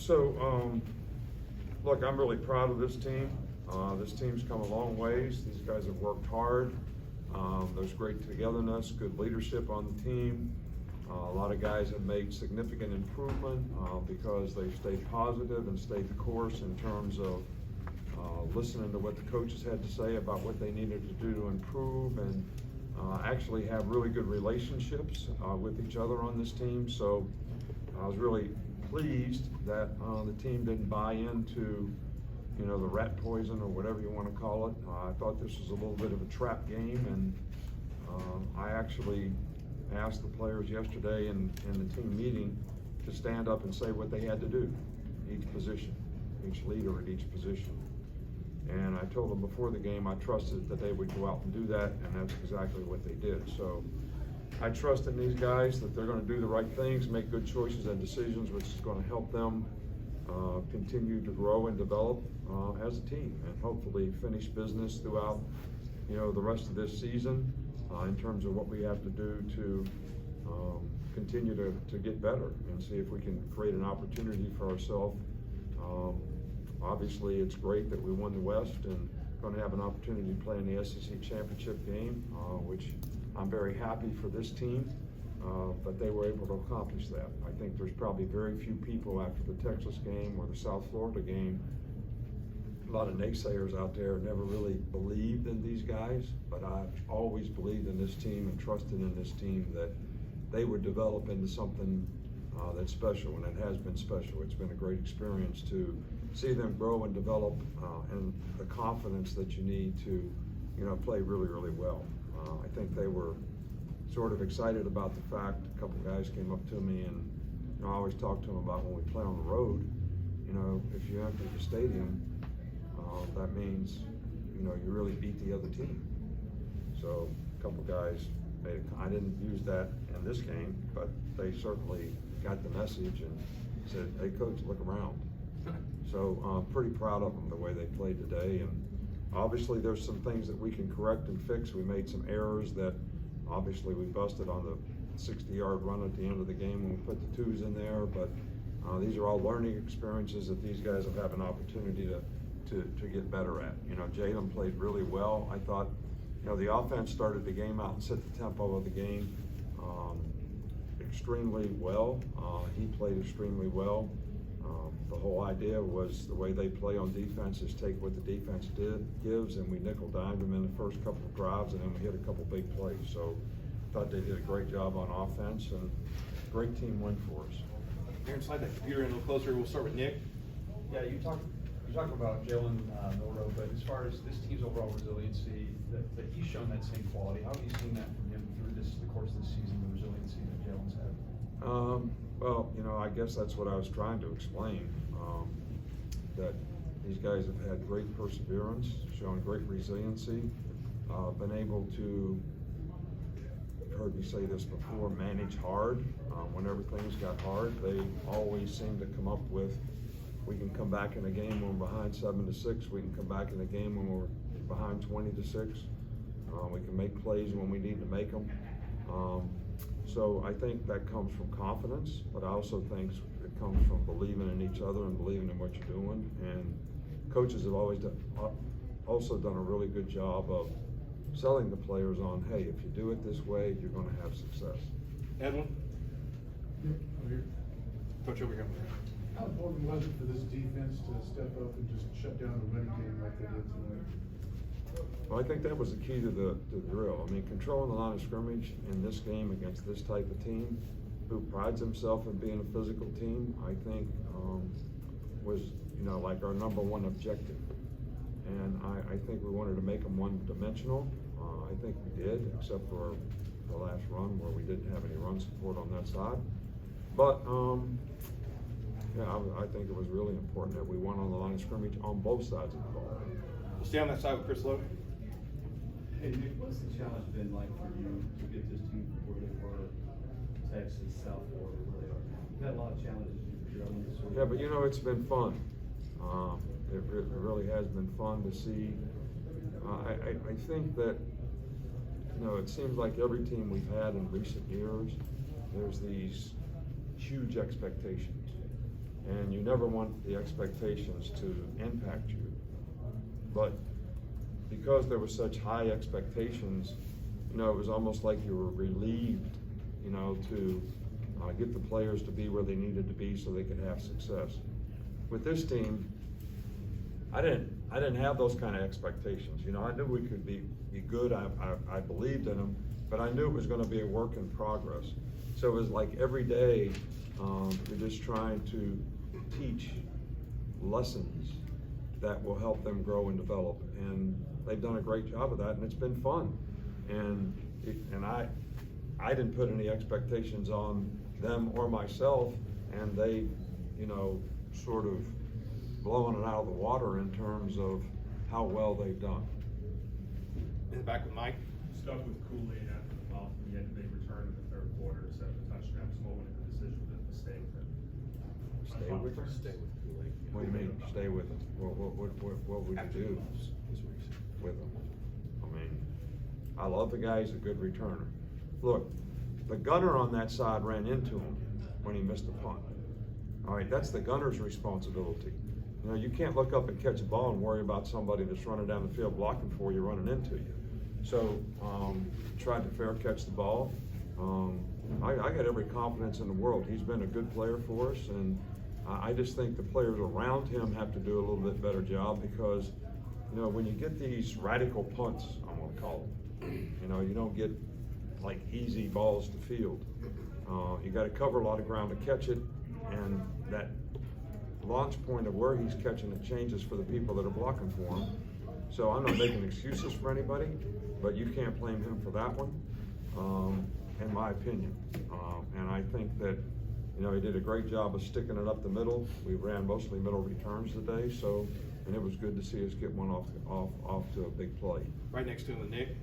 Look, I'm really proud of this team. This team's come a long ways. These guys have worked hard. There's great togetherness, good leadership on the team. A lot of guys have made significant improvement because they've stayed positive and stayed the course in terms of listening to what the coaches had to say about what they needed to do to improve, and actually have really good relationships with each other on this team. So I was really pleased that the team didn't buy into, you know, the rat poison or whatever you want to call it. I thought this was a little bit of a trap game, and I actually asked the players yesterday in the team meeting to stand up and say what they had to do, each position, each leader at each position. And I told them before the game I trusted that they would go out and do that, and that's exactly what they did. So I trust in these guys that they're going to do the right things, make good choices and decisions, which is going to help them continue to grow and develop as a team, and hopefully finish business throughout, you know, the rest of this season in terms of what we have to do to continue to get better and see if we can create an opportunity for ourselves. Obviously, it's great that we won the West and going to have an opportunity to play in the SEC championship game, which I'm very happy for this team, but they were able to accomplish that. I think there's probably very few people after the Texas game or the South Florida game, a lot of naysayers out there never really believed in these guys, but I've always believed in this team and trusted in this team that they would develop into something that's special, and it has been special. It's been a great experience to see them grow and develop, and the confidence that you need to, you know, play really, really well. I think they were sort of excited about the fact, a couple guys came up to me, and you know, I always talk to them about when we play on the road, you know, if you enter the stadium, that means, you know, you really beat the other team. So a couple guys I didn't use that in this game, but they certainly got the message and said, hey coach, look around. So I'm pretty proud of them the way they played today, and obviously there's some things that we can correct and fix. We made some errors that obviously we busted on the 60-yard run at the end of the game when we put the twos in there, but these are all learning experiences that these guys will have an opportunity to get better at. You know, Jalen played really well. I thought, you know, the offense started the game out and set the tempo of the game extremely well. He played extremely well. The whole idea was the way they play on defense is take what the defense gives, and we nickel-dimed them in the first couple of drives, and then we hit a couple big plays. So I thought they did a great job on offense, and great team win for us. Aaron, slide that computer in a little closer. We'll start with Nick. Yeah, you talk about Jalen Milroe, but as far as this team's overall resiliency, that he's shown that same quality. How have you seen that from him through the course of the season, the resiliency that Jalen's had? Well, you know, I guess that's what I was trying to explain, that these guys have had great perseverance, shown great resiliency, been able to, you've heard me say this before, manage hard. Whenever things got hard, they always seem to come up with, we can come back in a game when we're behind 7-6. We can come back in a game when we're behind 20-6. We can make plays when we need to make them. So I think that comes from confidence, but I also think it comes from believing in each other and believing in what you're doing. And coaches have always also done a really good job of selling the players on, hey, if you do it this way, you're going to have success. Edwin? Coach, over here. How important was it for this defense to step up and just shut down the running game like they did tonight? Well, I think that was the key to the drill. I mean, controlling the line of scrimmage in this game against this type of team, who prides himself in being a physical team, I think was, you know, like our #1 objective. And I think we wanted to make them one-dimensional. I think we did, except for the last run where we didn't have any run support on that side. But yeah, I think it was really important that we won on the line of scrimmage on both sides of the ball. We'll stay on that side with Chris Lowe. Hey Nick, what's the challenge been like for you to get this team from where they were, Texas, South Florida, where they are now? You've had a lot of challenges you've dealt with. Yeah, but you know, it's been fun. It really has been fun to see. I think that, you know, it seems like every team we've had in recent years, there's these huge expectations. and you never want the expectations to impact you. But because there were such high expectations, you know, it was almost like you were relieved, you know, to get the players to be where they needed to be so they could have success. With this team, I didn't have those kind of expectations. You know, I knew we could be good. I believed in them, but I knew it was going to be a work in progress. So it was like every day we're just trying to teach lessons that will help them grow and develop, and they've done a great job of that, and it's been fun. And I didn't put any expectations on them or myself, and they, you know, sort of blowing it out of the water in terms of how well they've done. In the back with Mike. Stuck with Kool-Aid after the ball. He had a big return in the third quarter, set the touchdown. Just what was the decision to stay with it? Stay with her? Stay with Kool-Aid. What do you mean, stay with them? What would After you the do loss, is what he said. with them? I mean, I love the guy, he's a good returner. Look, the gunner on that side ran into him when he missed the punt. All right, that's the gunner's responsibility. You know, you can't look up and catch a ball and worry about somebody that's running down the field blocking for you, running into you. So, tried to fair catch the ball. I got every confidence in the world. He's been a good player for us, and I just think the players around him have to do a little bit better job because, you know, when you get these radical punts, I'm gonna call them, you know, you don't get like easy balls to field. You gotta cover a lot of ground to catch it, and that launch point of where he's catching it changes for the people that are blocking for him. So I'm not making excuses for anybody, but you can't blame him for that one, in my opinion. And I think that, you know, he did a great job of sticking it up the middle. We ran mostly middle returns today, so, and it was good to see us get one off to a big play. Right next to him with Nick.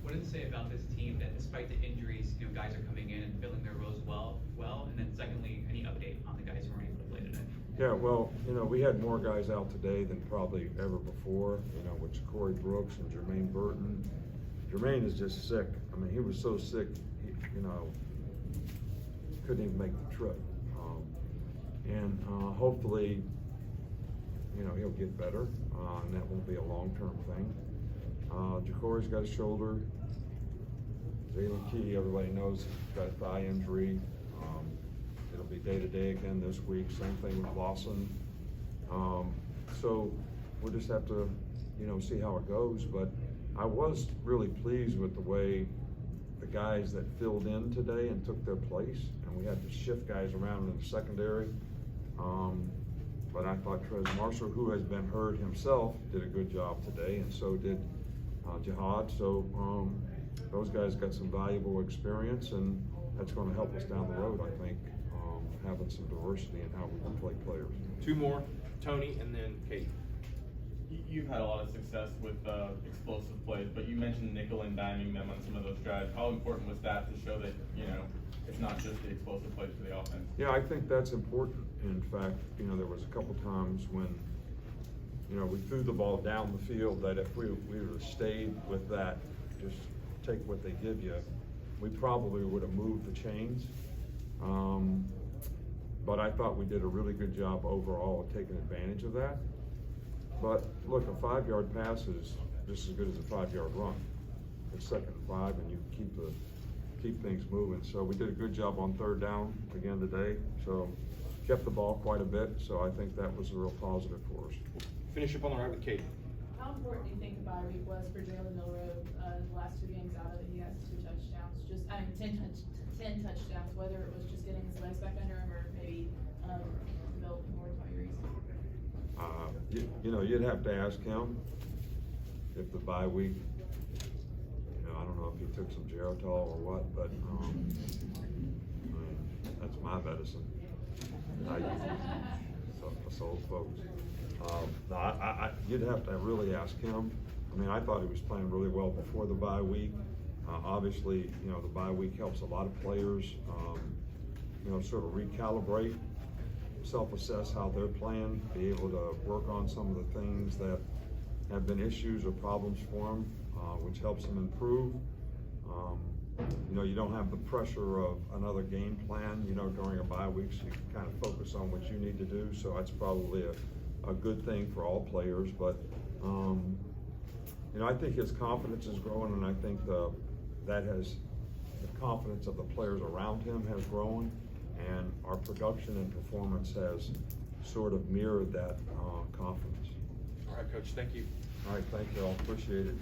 What does it say about this team that despite the injuries, you know, guys are coming in and filling their roles well? And then secondly, any update on the guys who weren't able to play today? Yeah, well, you know, we had more guys out today than probably ever before, you know, with Corey Brooks and Jermaine Burton. Jermaine is just sick. I mean, he was so sick, you know, couldn't even make the trip. And hopefully, you know, he'll get better, and that won't be a long-term thing. Jacory's got a shoulder. Zaylen Key, everybody knows, got a thigh injury. It'll be day-to-day again this week. Same thing with Lawson. So we'll just have to, you know, see how it goes. But I was really pleased with the way the guys that filled in today and took their place, and we had to shift guys around in the secondary. But I thought Trez Marshall, who has been hurt himself, did a good job today, and so did Jihad. So those guys got some valuable experience, and that's going to help us down the road, I think, having some diversity in how we can play players. Two more, Tony and then Kate. You've had a lot of success with explosive plays, but you mentioned nickel and diming them on some of those drives. How important was that to show that, you know, it's not just the explosive plays for the offense? Yeah, I think that's important. In fact, you know, there was a couple times when, you know, we threw the ball down the field that if we would have stayed with that, just take what they give you, we probably would have moved the chains. But I thought we did a really good job overall of taking advantage of that. But look, a 5-yard pass is just as good as a 5-yard run. It's 2nd and 5, and you keep things moving. So we did a good job on 3rd down again today. So kept the ball quite a bit. So I think that was a real positive for us. Finish up on the right with Kate. How important do you think the bye week was for Jalen Milroe? The last 2 games out of it, he has 2 touchdowns. 10 touchdowns. Whether it was just getting his legs back under him or maybe developing more Tyrese. You know, you'd have to ask him if the bye week. You know, I don't know if he took some Geritol or what, but I mean, that's my medicine. So folks. No, you'd have to really ask him. I mean, I thought he was playing really well before the bye week. Obviously, you know, the bye week helps a lot of players, you know, sort of recalibrate, self-assess how they're playing, be able to work on some of the things that have been issues or problems for them, which helps them improve. you know, you don't have the pressure of another game plan, you know, during a bye week, so you can kind of focus on what you need to do. So that's probably a good thing for all players. But, you know, I think his confidence is growing, and I think the confidence of the players around him has grown, and our production and performance has sort of mirrored that confidence. All right, Coach, thank you. All right, thank you all, appreciate it.